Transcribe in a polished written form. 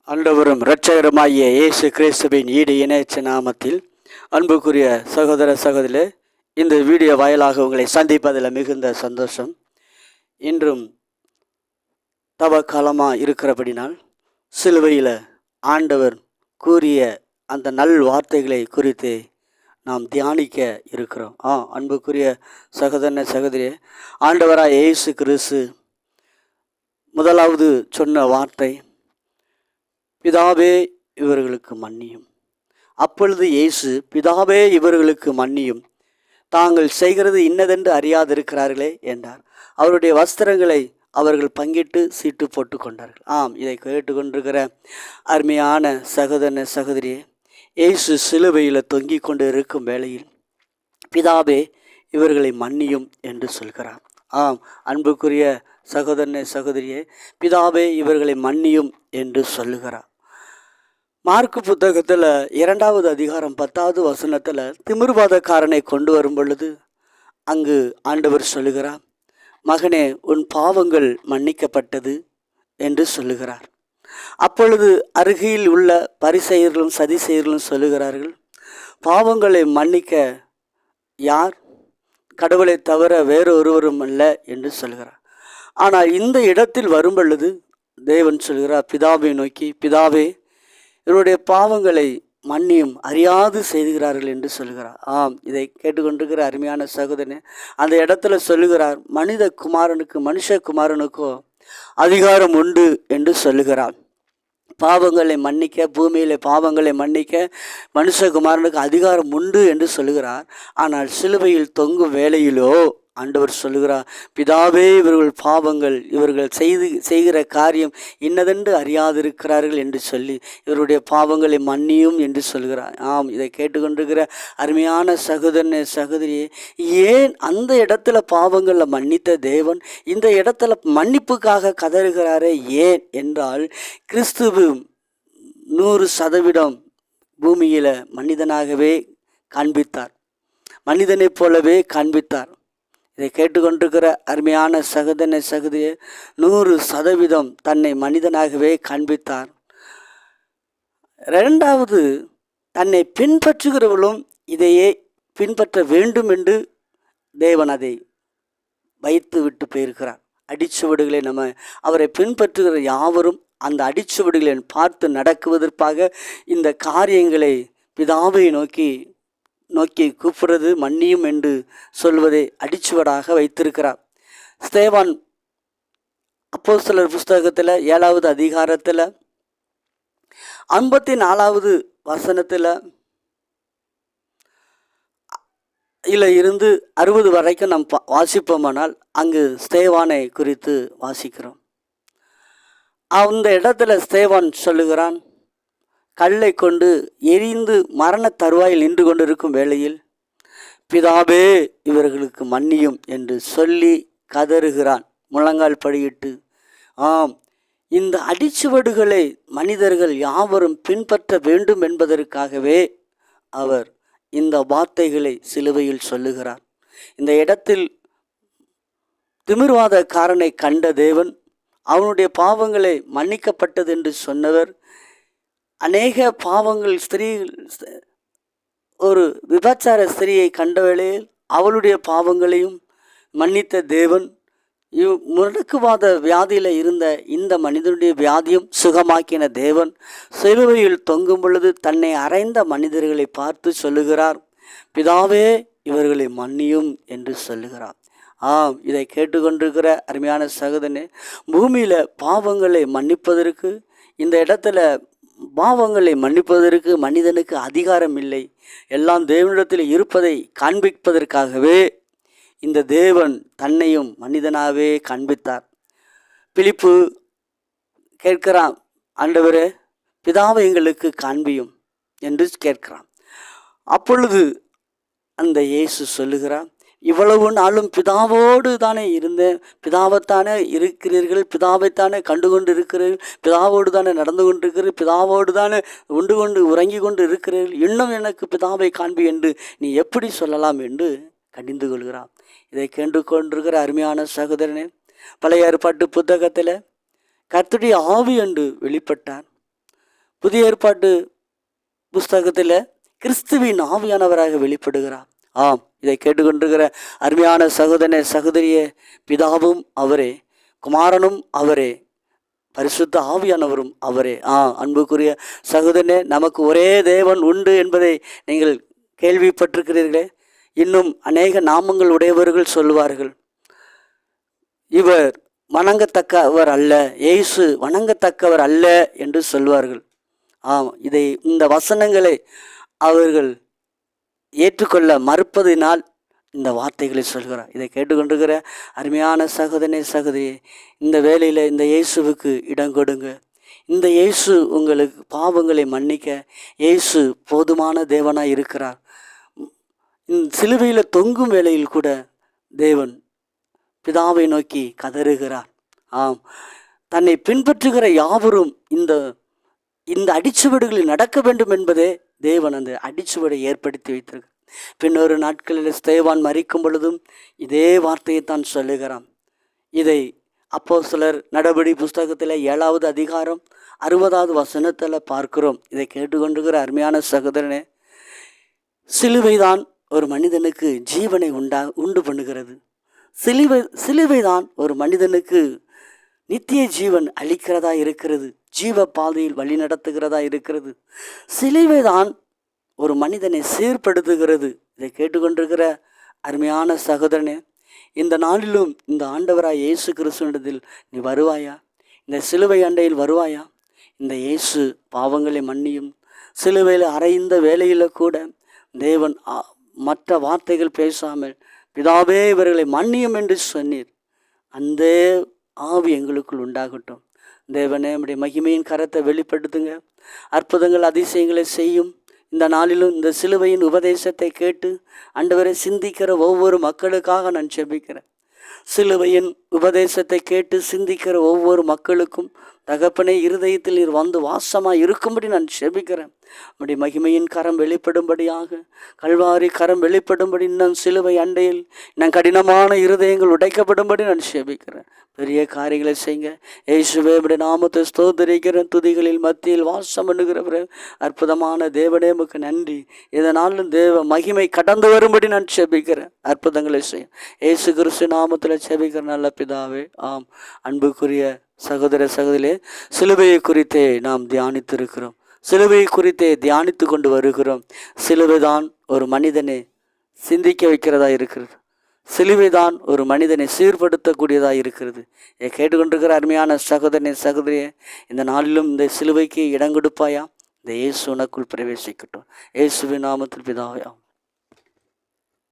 ஆண்டவரும் இரட்சகருமாகிய இயேசு கிறிஸ்துவின் ஈடு இணையற்ற நாமத்தில் அன்புக்குரிய சகோதர சகோதரிகளே, இந்த வீடியோ வாயிலாக உங்களை சந்திப்பதில் மிகுந்த சந்தோஷம். இன்றும் தவக்காலமாக இருக்கிறபடினால் சிலுவையில் ஆண்டவர் கூறிய அந்த நல் வார்த்தைகளை குறித்து நாம் தியானிக்க இருக்கிறோம். அன்புக்குரிய சகோதர சகோதரியே, ஆண்டவராக இயேசு கிறிஸ்து முதலாவது சொன்ன வார்த்தை, பிதாவே இவர்களுக்கு மன்னியும். அப்பொழுது இயேசு, பிதாவே இவர்களுக்கு மன்னியும், தாங்கள் செய்கிறது இன்னதென்று அறியாதிருக்கிறார்களே என்றார். அவருடைய வஸ்திரங்களை அவர்கள் பங்கிட்டு சீட்டு போட்டு கொண்டார்கள். இதை கேட்டுக்கொண்டிருக்கிற அருமையான சகோதர சகோதரியே, இயேசு சிலுவையில் தொங்கிக் கொண்டு இருக்கும் வேளையில் பிதாவே இவர்களை மன்னியும் என்று சொல்கிறார். அன்புக்குரிய சகோதரனே சகோதரியே, பிதாவே இவர்களை மன்னியும் என்று சொல்லுகிறார். மார்க்கு புத்தகத்தில் 2வது அதிகாரம் 10வது வசனத்தில் திமிர்வாதக்காரனை கொண்டு வரும் பொழுது அங்கு ஆண்டவர் சொல்லுகிறார், மகனே உன் பாவங்கள் மன்னிக்கப்பட்டது என்று சொல்லுகிறார். அப்பொழுது அருகில் உள்ள பரிசேயர்களும் சதிசேயர்களும் சொல்லுகிறார்கள், பாவங்களை மன்னிக்க யார்? கடவுளை தவிர வேறொருவரும் அல்ல என்று சொல்கிறார். ஆனால் இந்த இடத்தில் வரும் பொழுது தேவன் சொல்கிறார், பிதாவை நோக்கி, பிதாவே இவருடைய பாவங்களை மன்னியும், அறியாது செய்கிறார்கள் என்று சொல்கிறார். இதை கேட்டுக்கொண்டிருக்கிற அருமையான சகோதரனே, அந்த இடத்துல சொல்லுகிறார், மனுஷகுமாரனுக்கோ அதிகாரம் உண்டு என்று சொல்லுகிறார். பாவங்களை மன்னிக்க, பூமியில பாவங்களை மன்னிக்க மனுஷகுமாரனுக்கு அதிகாரம் உண்டு என்று சொல்லுகிறார். ஆனால் சிலுவையில் தொங்கும் வேளையிலோ ஆண்டவர் சொல்லுகிறார், பிதாவே இவர்கள் பாவங்கள், இவர்கள் செய்கிற காரியம் இன்னதென்று அறியாதிருக்கிறார்கள் என்று சொல்லி இவருடைய பாவங்களை மன்னியும் என்று சொல்கிறார். இதை கேட்டுக்கொண்டிருக்கிற அருமையான சகோதரனே சகோதரியே, ஏன் அந்த இடத்துல பாவங்களை மன்னித்த தேவன் இந்த இடத்துல மன்னிப்புக்காக கதறுகிறாரே? ஏன் என்றால், கிறிஸ்துவு 100% பூமியில் மனிதனாகவே காண்பித்தார், மனிதனைப் போலவே காண்பித்தார். இதை கேட்டுக்கொண்டிருக்கிற அருமையான சகோதரனே சகோதரியே, 100% தன்னை மனிதனாகவே காண்பித்தார். 2வது, தன்னை பின்பற்றுகிறவர்களும் இதையே பின்பற்ற வேண்டும் என்று தேவன் அதை வைத்து விட்டு போயிருக்கிறார். அடிச்சுவடுகளை அவரை பின்பற்றுகிற யாவரும் அந்த அடிச்சுவடுகளை பார்த்து நடக்குவதற்காக இந்த காரியங்களை பிதாவை நோக்கி கூப்பிடுறது, மன்னியும் என்று சொல்வதை அடிச்சுவடாக வைத்திருக்கிறார். ஸ்தேவான் அப்போஸ்தலர் புஸ்தகத்தில் 7வது அதிகாரத்தில் 54வது வசனத்தில் இருந்து 60 வரைக்கும் நாம் வாசிப்போமானால் அங்கு ஸ்தேவானை குறித்து வாசிக்கிறோம். அந்த இடத்துல ஸ்தேவான் சொல்லுகிறான், கல்லை கொண்டு எரிந்து மரண தருவாயில் நின்று கொண்டிருக்கும் வேளையில், பிதாவே இவர்களுக்கு மன்னியும் என்று சொல்லி கதறுகிறான், முழங்கால் படியிட்டு. இந்த அடிச்சுவடுகளை மனிதர்கள் யாவரும் பின்பற்ற வேண்டும் என்பதற்காகவே அவர் இந்த வார்த்தைகளை சிலுவையில் சொல்லுகிறார். இந்த இடத்தில் திமிர்வாதக்காரனை கண்ட தேவன் அவனுடைய பாவங்களை மன்னிக்கப்பட்டது என்று சொன்னவர், அநேக பாவங்கள், ஒரு விபச்சார ஸ்திரீயை கண்ட வேளையில் அவளுடைய பாவங்களையும் மன்னித்த தேவன், முடக்குவாத வியாதியில் இருந்த இந்த மனிதனுடைய வியாதியும் சுகமாக்கின தேவன் சிலுவையில் தொங்கும் பொழுது தன்னை அறைந்த மனிதர்களை பார்த்து சொல்லுகிறார், பிதாவே இவர்களை மன்னியும் என்று சொல்லுகிறார். இதை கேட்டுக்கொண்டிருக்கிற அருமையான சகோதரனே, பூமியில் பாவங்களை மன்னிப்பதற்கு, இந்த இடத்துல பாவங்களை மன்னிப்பதற்கு மனிதனுக்கு அதிகாரம் இல்லை. எல்லாம் தேவனிடத்தில் இருப்பதை காண்பிப்பதற்காகவே இந்த தேவன் தன்னையும் மனிதனாகவே காண்பித்தார். பிலிப்பு கேட்கிறான், ஆண்டவரே பிதாவை எங்களுக்கு காண்பியும் என்று கேட்கிறான். அப்பொழுது அந்த இயேசு சொல்லுகிறான், இவ்வளவு நாளும் பிதாவோடு தானே இருந்தேன், பிதாவைத்தானே இருக்கிறீர்கள், பிதாவைத்தானே கண்டுகொண்டு இருக்கிறீர்கள், பிதாவோடு தானே நடந்து கொண்டிருக்கிறீர்கள், பிதாவோடு தானே உண்டு கொண்டு உறங்கி கொண்டு இருக்கிறீர்கள், இன்னும் எனக்கு பிதாவை காண்பி என்று நீ எப்படி சொல்லலாம் என்று கடிந்து கொள்கிறான். இதை கேட்டுக்கொண்டிருக்கிற அருமையான சகோதரனே, பழைய ஏற்பாட்டு புத்தகத்தில் கர்த்தருடைய ஆவி என்று வெளிப்பட்டார். புதிய ஏற்பாட்டு புஸ்தகத்தில் கிறிஸ்துவின் ஆவியானவராக வெளிப்படுகிறார். ஆம், இதை கேட்டுக்கொண்டிருக்கிற அருமையான சகோதரனே சகோதரியே, பிதாவும் அவரே, குமாரனும் அவரே, பரிசுத்த ஆவியானவரும் அவரே. அன்புக்குரிய சகோதரனே, நமக்கு ஒரே தேவன் உண்டு என்பதை நீங்கள் கேள்விப்பட்டிருக்கிறீர்களே. இன்னும் அநேக நாமங்கள் உடையவர்கள் சொல்லுவார்கள், இவர் வணங்கத்தக்கவர் அல்ல, இயேசு வணங்கத்தக்கவர் அல்ல என்று சொல்வார்கள். இந்த வசனங்களை அவர்கள் ஏற்றுக்கொள்ள மறுப்பதினால் இந்த வார்த்தைகளை சொல்கிறார். இதை கேட்டுக்கொண்டிருக்கிற அருமையான சகோதரனே சகோதரியே, இந்த வேளையில் இந்த இயேசுவுக்கு இடம் கொடுங்க. இந்த இயேசு உங்களுக்கு பாவங்களை மன்னிக்க இயேசு போதுமான தேவனாய் இருக்கிறார். சிலுவையில் தொங்கும் வேளையில் கூட தேவன் பிதாவை நோக்கி கதறுகிறார். தன்னை பின்பற்றுகிற யாவரும் இந்த அடிச்சுவடுகளில் நடக்க வேண்டும் என்பதே தேவன் அந்த அடிச்சுவடை ஏற்படுத்தி வைத்திருக்கிறார். பின்னொரு நாட்களில் ஸ்தேவான் மரிக்கும் பொழுதும் இதே வார்த்தையை தான் சொல்லுகிறான். இதை அப்போஸ்தலர் நடபடி புஸ்தகத்தில் 7வது அதிகாரம் 60வது வசனத்தில் பார்க்கிறோம். இதை கேட்டுக்கொண்டிருக்கிற அருமையான சகோதரனே, சிலுவைதான் ஒரு மனிதனுக்கு ஜீவனை உண்டு பண்ணுகிறது. சிலுவைதான் ஒரு மனிதனுக்கு நித்திய ஜீவன் அளிக்கிறதா இருக்கிறது, ஜீவ பாதையில் வழி நடத்துகிறதா இருக்கிறது. சிலுவைதான் ஒரு மனிதனை சீர்படுத்துகிறது. இதை கேட்டுக்கொண்டிருக்கிற அருமையான சகோதரனே, இந்த நாளிலும் இந்த ஆண்டவராய் இயேசு கிறிஸ்துவிடத்தில் நீ வருவாயா? இந்த சிலுவை அண்டையில் வருவாயா? இந்த இயேசு பாவங்களை மன்னியும். சிலுவையில் அறைந்த வேளையில் கூட தேவன் மற்ற வார்த்தைகள் பேசாமல், பிதாவே இவர்களை மன்னியும் என்று சொன்னீர். அந்த ஆவி எங்களுக்குள் உண்டாகட்டும். தேவனே, நம்முடைய மகிமையின் கரத்தை வெளிப்படுத்துங்க. அற்புதங்கள் அதிசயங்களை செய்யும். இந்த நாளிலும் இந்த சிலுவையின் உபதேசத்தை கேட்டு ஆண்டவரை சிந்திக்கிற ஒவ்வொரு மக்களுக்காக நான் ஜெபிக்கிறேன். சிலுவையின் உபதேசத்தை கேட்டு சிந்திக்கிற ஒவ்வொரு மக்களுக்கும் தகப்பனே, இருதயத்தில் நீர் வந்து வாசமாக இருக்கும்படி நான் ஜெபிக்கிறேன். நம்முடைய மகிமையின் கரம் வெளிப்படும்படியாக, கல்வாரி கரம் வெளிப்படும்படி, இன்னும் சிலுவை அண்டையில் நான் கடினமான இருதயங்கள் உடைக்கப்படும்படி நான் ஜெபிக்கிறேன். பெரிய காரியங்களை செய்யுங்க இயேசுவே. இப்படி நாமத்தை ஸ்தோத்திரிக்கிறேன். துதிகளில் மத்தியில் வாசம் பண்ணுகிறவர அற்புதமான தேவனே, உமக்கு நன்றி. இதனாலும் தேவ மகிமை கடந்து வரும்படி நான் ஜெபிக்கிறேன். அற்புதங்களை செய்யும் இயேசு கிறிஸ்து நாமத்தில் ஜெபிக்கிற நல்ல பிதாவே. ஆம். அன்புக்குரிய சகோதர சகோதரியே, சிலுவையை குறித்தே நாம் தியானித்திருக்கிறோம். சிலுவையை குறித்தே தியானித்து கொண்டு வருகிறோம். சிலுவைதான் ஒரு மனிதனை சிந்திக்க வைக்கிறதா இருக்கிறது. சிலுவைதான் ஒரு மனிதனை சீர்படுத்தக்கூடியதாக இருக்கிறது. இதை கேட்டுக்கொண்டிருக்கிற அருமையான சகோதரனே சகோதரியே, இந்த நாளிலும் இந்த சிலுவைக்கு இடம் கொடுப்பாயா? இந்த இயேசு உனக்குள் பிரவேசிக்கட்டும். இயேசுவின் நாமத்தில் பிதாவே.